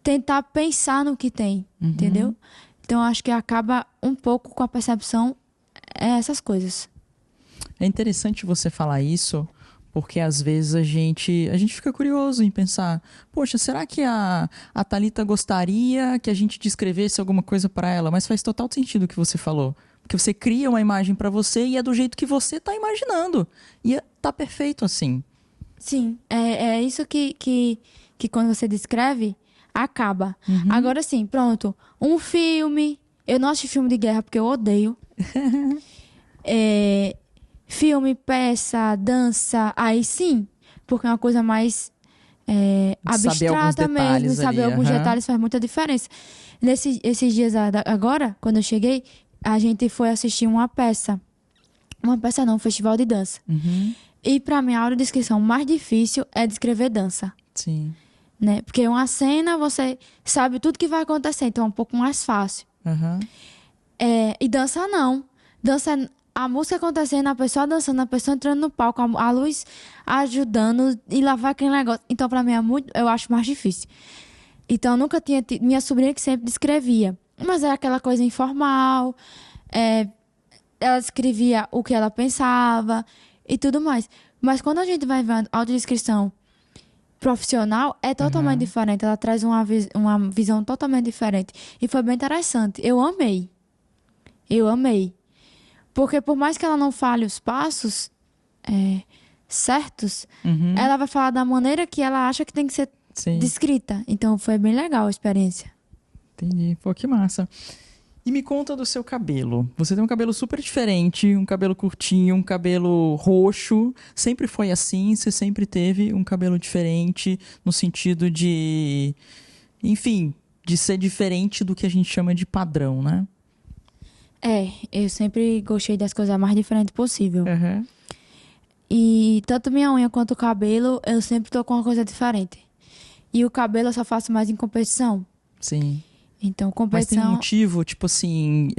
tentar pensar no que tem, entendeu? Então, eu acho que acaba um pouco com a percepção, essas coisas. É interessante você falar isso, Porque às vezes a gente fica curioso em pensar, poxa, será que a Thalita gostaria que a gente descrevesse alguma coisa para ela? Mas faz total sentido o que você falou. Porque você cria uma imagem para você e é do jeito que você tá imaginando. E tá perfeito assim. Sim, é isso que quando você descreve, acaba. Agora sim, pronto. Um filme. Eu não assisto filme de guerra porque eu odeio. Filme, peça, dança, aí sim. Porque é uma coisa mais Saber alguns abstrata mesmo. detalhes Saber ali, alguns aham. detalhes faz muita diferença. Esses dias agora, quando eu cheguei, a gente foi assistir uma peça. Uma peça não, um festival de dança. E pra mim, a audiodescrição mais difícil é descrever dança. Sim. Né? Porque uma cena, você sabe tudo que vai acontecer, então é um pouco mais fácil. Aham. E dança não. Dança é a música acontecendo, a pessoa dançando, a pessoa entrando no palco, a luz ajudando e lá vai aquele negócio. Então, pra mim, eu acho mais difícil. Então, eu nunca tinha tido. Minha sobrinha que sempre descrevia. Mas era aquela coisa informal. Ela escrevia o que ela pensava e tudo mais. Mas quando a gente vai ver a audiodescrição profissional, é totalmente diferente. Ela traz uma visão totalmente diferente. E foi bem interessante. Eu amei. Porque por mais que ela não fale os passos certos, ela vai falar da maneira que ela acha que tem que ser Sim. descrita. Então foi bem legal a experiência. Entendi. Pô, que massa. E me conta do seu cabelo. Você tem um cabelo super diferente, um cabelo curtinho, um cabelo roxo. Sempre foi assim? Você sempre teve um cabelo diferente no sentido de... Enfim, de ser diferente do que a gente chama de padrão, né? Eu sempre gostei das coisas mais diferentes possível. Uhum. E tanto minha unha quanto o cabelo, eu sempre tô com uma coisa diferente. E o cabelo eu só faço mais em competição. Sim. Então, Mas tem um competição... motivo, tipo assim,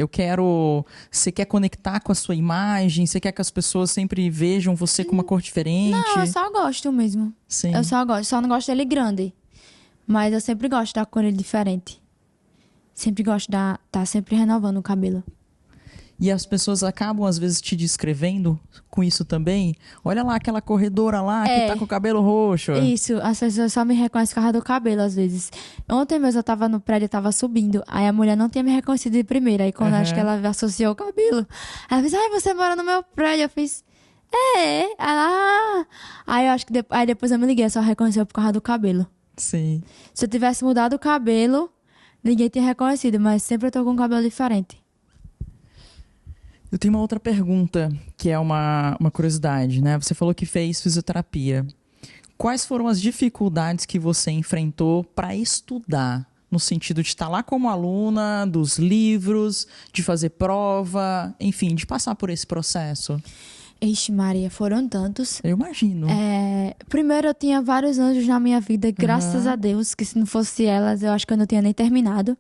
você quer conectar com a sua imagem, você quer que as pessoas sempre vejam você com uma cor diferente? Não, eu só gosto mesmo. Sim. Eu só gosto. Só não gosto dele grande. Mas eu sempre gosto da cor dele diferente. Sempre gosto de tá sempre renovando o cabelo. E as pessoas acabam, às vezes, te descrevendo com isso também. Olha lá aquela corredora lá que tá com o cabelo roxo. Isso, as pessoas só me reconhecem por causa do cabelo, às vezes. Ontem mesmo eu tava no prédio, eu tava subindo. Aí a mulher não tinha me reconhecido de primeira. Aí quando acho que ela associou o cabelo, ela fez, você mora no meu prédio. Eu fiz, Ela... Aí eu acho que aí depois eu me liguei, só reconheceu por causa do cabelo. Sim. Se eu tivesse mudado o cabelo, ninguém tinha reconhecido, mas sempre eu tô com um cabelo diferente. Eu tenho uma outra pergunta, que é uma curiosidade, né? Você falou que fez fisioterapia. Quais foram as dificuldades que você enfrentou para estudar? No sentido de estar lá como aluna, dos livros, de fazer prova, enfim, de passar por esse processo. Ixi, Maria, foram tantos. Eu imagino. Primeiro, eu tinha vários anjos na minha vida, graças a Deus, que se não fosse elas, eu acho que eu não tinha nem terminado.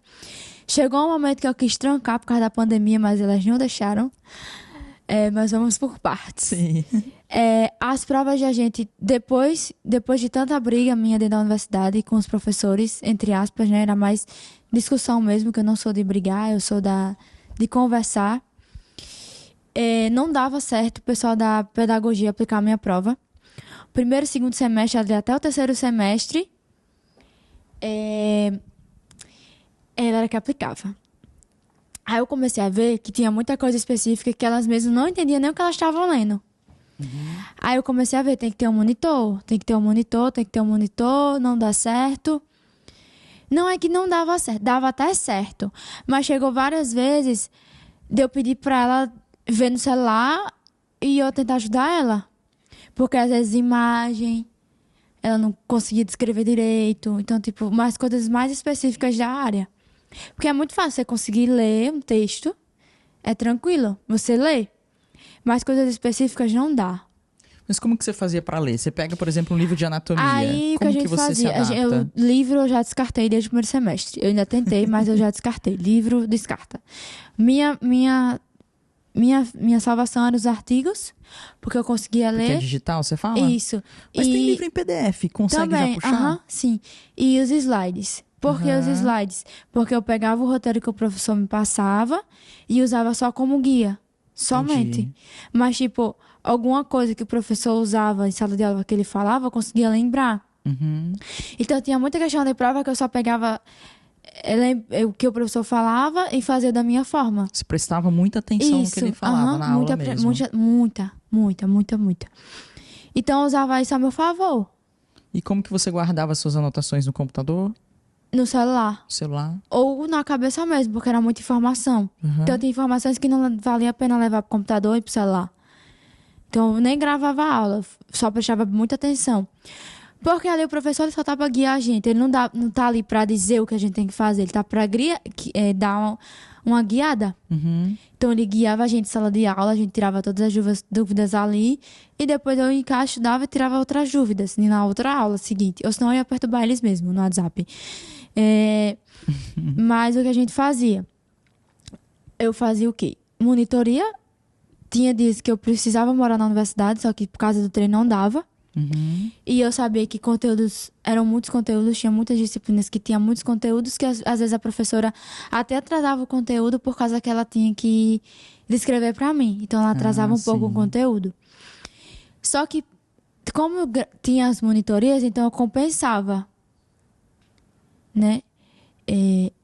Chegou um momento que eu quis trancar por causa da pandemia, mas elas não deixaram. Mas vamos por partes. Sim. As provas a gente, depois de tanta briga minha dentro da universidade com os professores, entre aspas, né? Era mais discussão mesmo, que eu não sou de brigar, eu sou de conversar. Não dava certo o pessoal da pedagogia aplicar a minha prova. Primeiro e segundo semestre, até o terceiro semestre, ela era que aplicava. Aí eu comecei a ver que tinha muita coisa específica que elas mesmas não entendiam nem o que elas estavam lendo. Aí eu comecei a ver, tem que ter um monitor, não dá certo. Não é que não dava certo, dava até certo. Mas chegou várias vezes de eu pedir pra ela ver no celular e eu tentar ajudar ela. Porque às vezes imagem, ela não conseguia descrever direito. Então, tipo, umas coisas mais específicas da área. Porque é muito fácil você conseguir ler um texto, é tranquilo, você lê. Mas coisas específicas não dá. Mas como que você fazia para ler? Você pega, por exemplo, um livro de anatomia. Aí, o que como a gente você fazia? se adapta? Livro eu já descartei desde o primeiro semestre. Eu ainda tentei, mas eu já descartei. Livro, descarta. Minha salvação era os artigos, porque eu conseguia Porque ler. é digital, você fala? Isso. Mas tem livro em PDF, consegue também, já puxar? sim. E os slides. Por que os slides? Porque eu pegava o roteiro que o professor me passava e usava só como guia. somente. Entendi. Mas, tipo, alguma coisa que o professor usava em sala de aula que ele falava, eu conseguia lembrar. Uhum. Então, tinha muita questão de prova que eu só pegava o que o professor falava e fazia da minha forma. Você prestava muita atenção no que ele falava aham, na aula mesmo. muita. Então, eu usava isso a meu favor, E como que você guardava suas anotações no computador, no celular. no celular? Ou na cabeça mesmo, porque era muita informação. Uhum. Então, tinha informações que não valia a pena levar pro computador e pro celular. Então, eu nem gravava a aula, só prestava muita atenção. Porque ali o professor ele só tá pra guiar a gente. Ele não tá ali pra dizer o que a gente tem que fazer. Ele tá pra dar uma guiada. Uhum. Então, ele guiava a gente em sala de aula, a gente tirava todas as dúvidas ali. E depois eu estudava e tirava outras dúvidas na outra aula seguinte. Ou senão eu ia perturbar eles mesmo no WhatsApp. Mas o que a gente fazia? Eu fazia o quê? Monitoria. Tinha dias que eu precisava morar na universidade, só que por causa do treino não dava. Uhum. E eu sabia que eram muitos conteúdos, tinha muitas disciplinas que tinham muitos conteúdos que às vezes a professora até atrasava o conteúdo por causa que ela tinha que descrever para mim. Então ela atrasava um pouco o sim. conteúdo. Só que como tinha as monitorias, então eu compensava, né?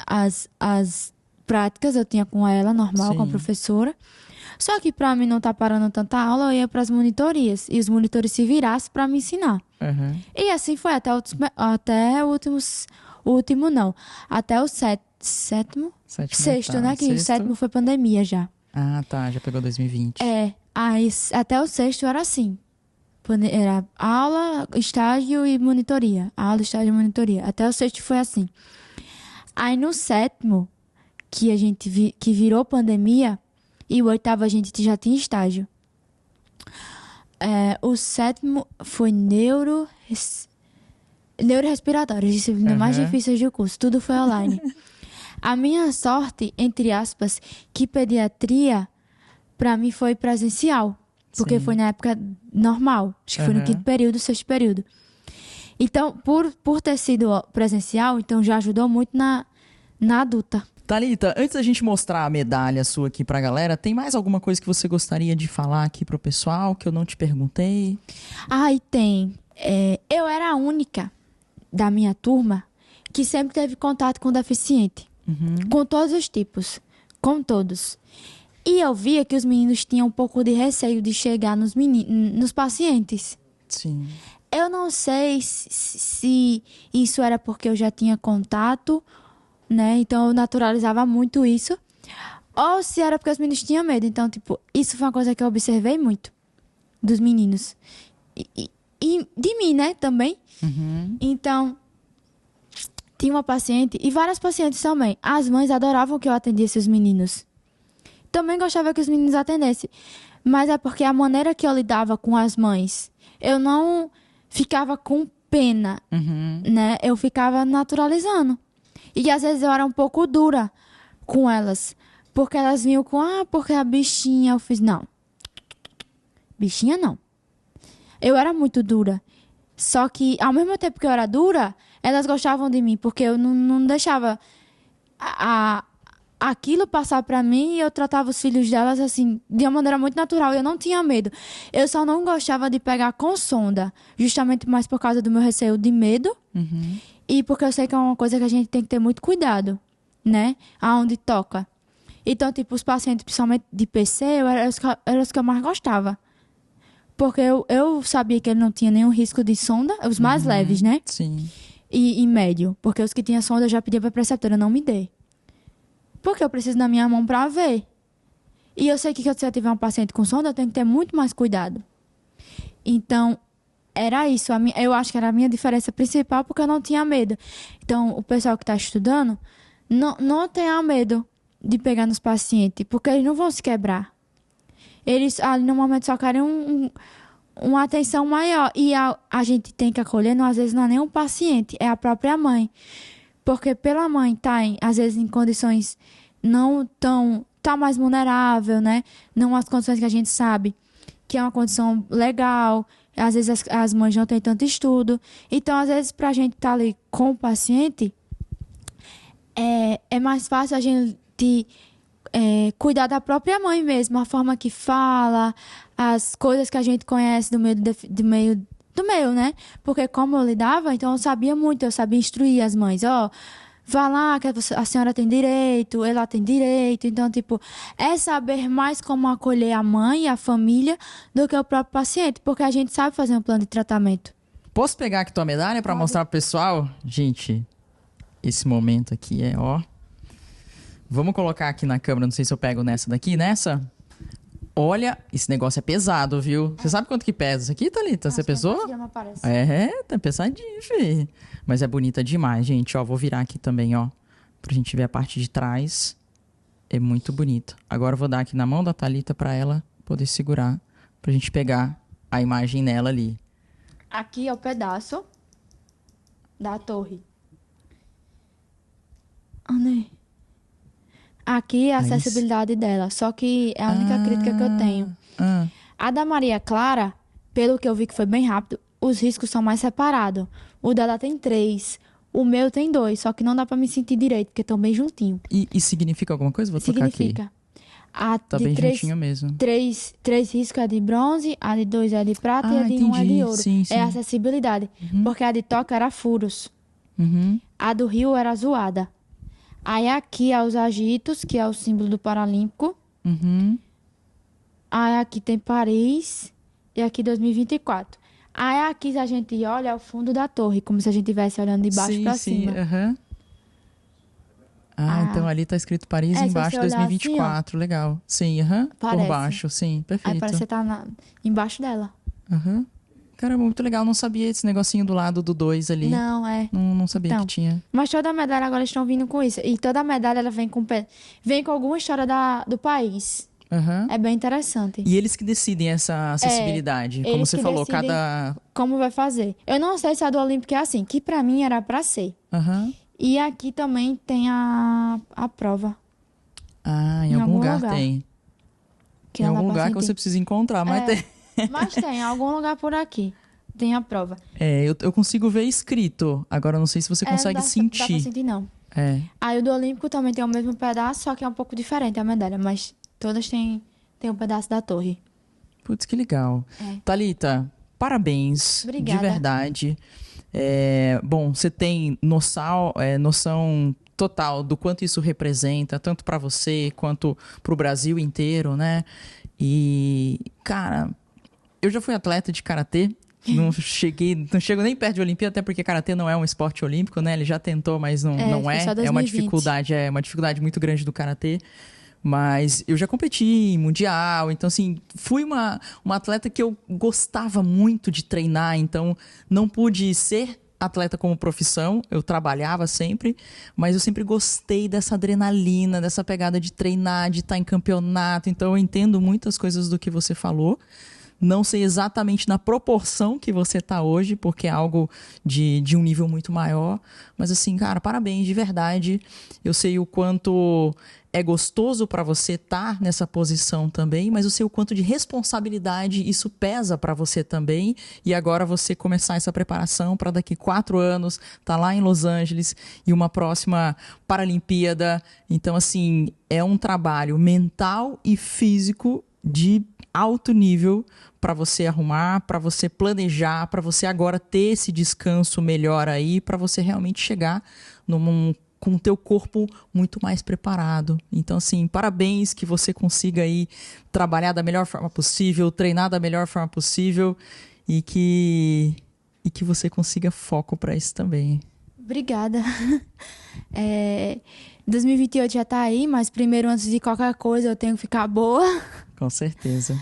As práticas eu tinha com ela, normal, com a Sim. professora. Só que pra mim não tá parando tanta aula, eu ia pras monitorias. E os monitores se virassem pra me ensinar. Uhum. E assim foi até o último não. Até o sétimo? Sexto, né? Que o Sexto. sétimo foi pandemia já. Ah, tá. Já pegou 2020. Aí até o sexto era assim. Era aula, estágio e monitoria. Aula, estágio e monitoria. Até o sexto foi assim. Aí no sétimo, que virou pandemia, e o oitavo a gente já tinha estágio. O sétimo foi neurorespiratório, a disciplina mais difícil do curso. Tudo foi online. A minha sorte, entre aspas, que pediatria, pra mim foi presencial. Porque Sim. foi na época normal. Acho que foi no quinto período, sexto período. Então, por ter sido presencial, então já ajudou muito na adulta. Thalita, antes da gente mostrar a medalha sua aqui pra galera, tem mais alguma coisa que você gostaria de falar aqui pro pessoal que eu não te perguntei? E tem. Eu era a única da minha turma que sempre teve contato com deficiente. Com todos os tipos. Com todos. E eu via que os meninos tinham um pouco de receio de chegar nos pacientes. Sim. Eu não sei se isso era porque eu já tinha contato, né? Então eu naturalizava muito isso. Ou se era porque os meninos tinham medo. Então, tipo, isso foi uma coisa que eu observei muito dos meninos. E de mim, né? Também. Então, tinha uma paciente, e várias pacientes também. As mães adoravam que eu atendesse os meninos. Também gostava que os meninos atendessem. Mas é porque a maneira que eu lidava com as mães, eu não ficava com pena, né? Eu ficava naturalizando. E às vezes eu era um pouco dura com elas. Porque elas vinham com, porque a bichinha. Eu fiz, não. Bichinha não. Eu era muito dura. Só que, ao mesmo tempo que eu era dura, elas gostavam de mim. Porque eu não deixava aquilo passar pra mim, e eu tratava os filhos delas assim, de uma maneira muito natural. Eu não tinha medo. Eu só não gostava de pegar com sonda. Justamente mais por causa do meu receio de medo. E porque eu sei que é uma coisa que a gente tem que ter muito cuidado, né? Aonde toca. Então, tipo, os pacientes, principalmente de PC, eram os que eu mais gostava. Porque eu sabia que ele não tinha nenhum risco de sonda, os mais leves, né? Sim. E médio. Porque os que tinham sonda eu já pedia pra preceptora, não me dê. Porque eu preciso da minha mão pra ver. E eu sei que se eu tiver um paciente com sonda, eu tenho que ter muito mais cuidado. Então, era isso. Eu acho que era a minha diferença principal, porque eu não tinha medo. Então, o pessoal que está estudando, não tenha medo de pegar nos pacientes, porque eles não vão se quebrar. Eles, no momento, só querem uma atenção maior. E a gente tem que acolher, às vezes, não é nem um paciente, é a própria mãe. Porque pela mãe às vezes, em condições não tão... Tá mais vulnerável, né? Não as condições que a gente sabe que é uma condição legal. Às vezes as mães não têm tanto estudo. Então, às vezes, pra gente estar ali com o paciente, é mais fácil a gente cuidar da própria mãe mesmo, a forma que fala, as coisas que a gente conhece do meio, né? Porque como eu lidava, então eu sabia muito, eu sabia instruir as mães, vá lá que a senhora tem direito, ela tem direito. Então, tipo, é saber mais como acolher a mãe e a família do que o próprio paciente, porque a gente sabe fazer um plano de tratamento. Posso pegar aqui tua medalha pra mostrar pro pessoal? Gente, esse momento aqui Vamos colocar aqui na câmera, não sei se eu pego nessa daqui, nessa. Olha, esse negócio é pesado, viu? Você sabe quanto que pesa isso aqui, Thalita? Você pesou? Tá pesadinho, filho. Mas é bonita demais, gente. Ó, vou virar aqui também, ó. Pra gente ver a parte de trás. É muito bonito. Agora eu vou dar aqui na mão da Thalita pra ela poder segurar. Pra gente pegar a imagem nela ali. Aqui é o pedaço da torre. Onde? Aqui é a acessibilidade dela. Só que é a única crítica que eu tenho. A da Maria Clara, pelo que eu vi que foi bem rápido, os riscos são mais separados. O dela tem 3. O meu tem 2. Só que não dá pra me sentir direito, porque estão bem juntinho. E significa alguma coisa? Vou tocar aqui. Significa. A tá de bem 3, juntinho mesmo. 3 riscos é de bronze, a de 2 é de prata e a de 1 é de ouro. Sim. É acessibilidade. Porque a de toca era furos. A do Rio era zoada. Aí aqui é os agitos, que é o símbolo do Paralímpico. Aí aqui tem Paris e aqui 2024. Aí aqui a gente olha o fundo da torre, como se a gente estivesse olhando de baixo pra cima. Então ali tá escrito Paris embaixo 2024. Assim, legal. Sim, por baixo, sim, perfeito. Aí parece que você tá embaixo dela. Caramba, muito legal. Não sabia esse negocinho do lado do 2 ali. Não, é. Não sabia que tinha. Mas toda a medalha agora estão vindo com isso. E toda a medalha ela vem com alguma história do país. É bem interessante. E eles que decidem essa acessibilidade. Como você falou, cada... Como vai fazer. Eu não sei se a do Olímpico é assim, que pra mim era pra ser. E aqui também tem a prova. Em algum lugar tem. Em algum lugar que você precisa encontrar, mas tem. Mas tem, em algum lugar por aqui. Tem a prova. Eu consigo ver escrito. Agora eu não sei se você consegue sentir. Não dá pra sentir, não. Aí o do Olímpico também tem o mesmo pedaço, só que é um pouco diferente a medalha. Mas todas têm um pedaço da torre. Putz, que legal. Thalita, parabéns. Obrigada. De verdade. Bom, você tem noção total do quanto isso representa, tanto para você quanto para o Brasil inteiro, né? E, cara, eu já fui atleta de karatê. Não chego nem perto de Olimpíada, até porque karatê não é um esporte olímpico, né? Ele já tentou, mas não é. É uma dificuldade muito grande do karatê. Mas eu já competi em mundial, então assim, fui uma atleta que eu gostava muito de treinar, então não pude ser atleta como profissão, eu trabalhava sempre, mas eu sempre gostei dessa adrenalina, dessa pegada de treinar, de estar em campeonato, então eu entendo muitas coisas do que você falou. Não sei exatamente na proporção que você está hoje, porque é algo de um nível muito maior. Mas assim, cara, parabéns, de verdade. Eu sei o quanto é gostoso para você estar nessa posição também, mas eu sei o quanto de responsabilidade isso pesa para você também. E agora você começar essa preparação para daqui 4 anos estar lá em Los Angeles e uma próxima Paralimpíada. Então, assim, é um trabalho mental e físico de alto nível para você arrumar, para você planejar, para você agora ter esse descanso melhor aí, para você realmente chegar com o teu corpo muito mais preparado. Então, assim, parabéns que você consiga aí trabalhar da melhor forma possível, treinar da melhor forma possível e que você consiga foco para isso também. Obrigada. 2028 já tá aí, mas primeiro, antes de qualquer coisa, eu tenho que ficar boa. Com certeza.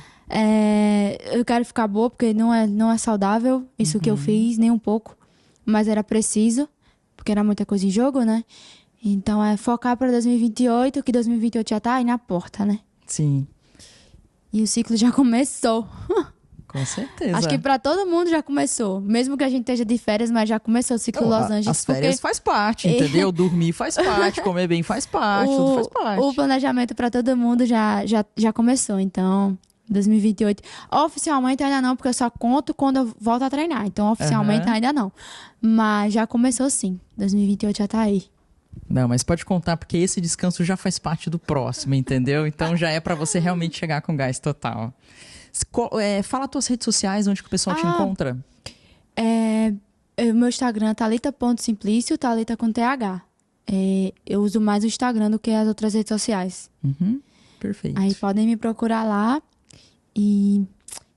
Eu quero ficar boa, porque não é saudável isso que eu fiz, nem um pouco. Mas era preciso, porque era muita coisa em jogo, né? Então, focar para 2028, que 2028 já tá aí na porta, né? Sim. E o ciclo já começou. Com certeza. Acho que para todo mundo já começou. Mesmo que a gente esteja de férias, mas já começou o ciclo Los Angeles. As férias faz parte, entendeu? Dormir faz parte, comer bem faz parte, tudo faz parte. O planejamento para todo mundo já começou, então... 2028. Oficialmente ainda não, porque eu só conto quando eu volto a treinar. Então, oficialmente ainda não. Mas já começou sim. 2028 já tá aí. Não, mas pode contar, porque esse descanso já faz parte do próximo, entendeu? Então já é pra você realmente chegar com gás total. Fala tuas redes sociais, onde que o pessoal te encontra. Meu Instagram é thalita.simplício, Thalita com TH. Eu uso mais o Instagram do que as outras redes sociais. Uhum, perfeito. Aí podem me procurar lá. E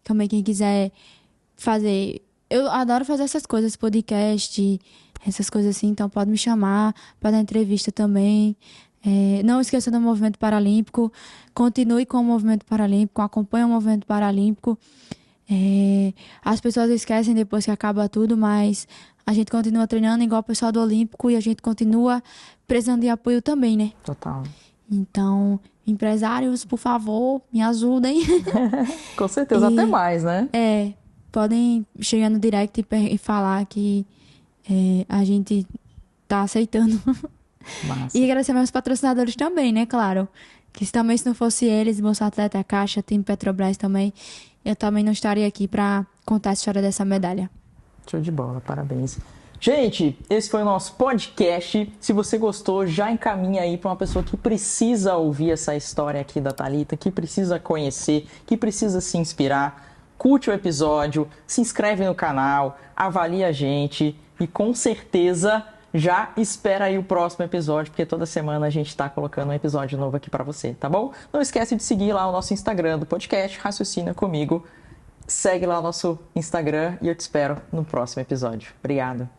também quem quiser fazer... Eu adoro fazer essas coisas, podcast, essas coisas assim. Então pode me chamar para dar entrevista também. Não esqueça do Movimento Paralímpico. Continue com o Movimento Paralímpico. Acompanhe o Movimento Paralímpico. As pessoas esquecem depois que acaba tudo, mas a gente continua treinando igual o pessoal do Olímpico e a gente continua precisando de apoio também, né? Total. Então, empresários, por favor, me ajudem. Com certeza, até mais, né? Podem chegar no direct e falar que a gente tá aceitando. Massa. E agradecer meus patrocinadores também, né? Claro. Que também se não fosse eles, Bolsa Atleta, Caixa, Time Petrobras também, eu também não estaria aqui para contar a história dessa medalha. Show de bola, parabéns. Gente, esse foi o nosso podcast. Se você gostou, já encaminha aí para uma pessoa que precisa ouvir essa história aqui da Thalita, que precisa conhecer, que precisa se inspirar. Curte o episódio, se inscreve no canal, avalia a gente e com certeza já espera aí o próximo episódio, porque toda semana a gente está colocando um episódio novo aqui para você, tá bom? Não esquece de seguir lá o nosso Instagram do podcast, Raciocina Comigo. Segue lá o nosso Instagram e eu te espero no próximo episódio. Obrigado.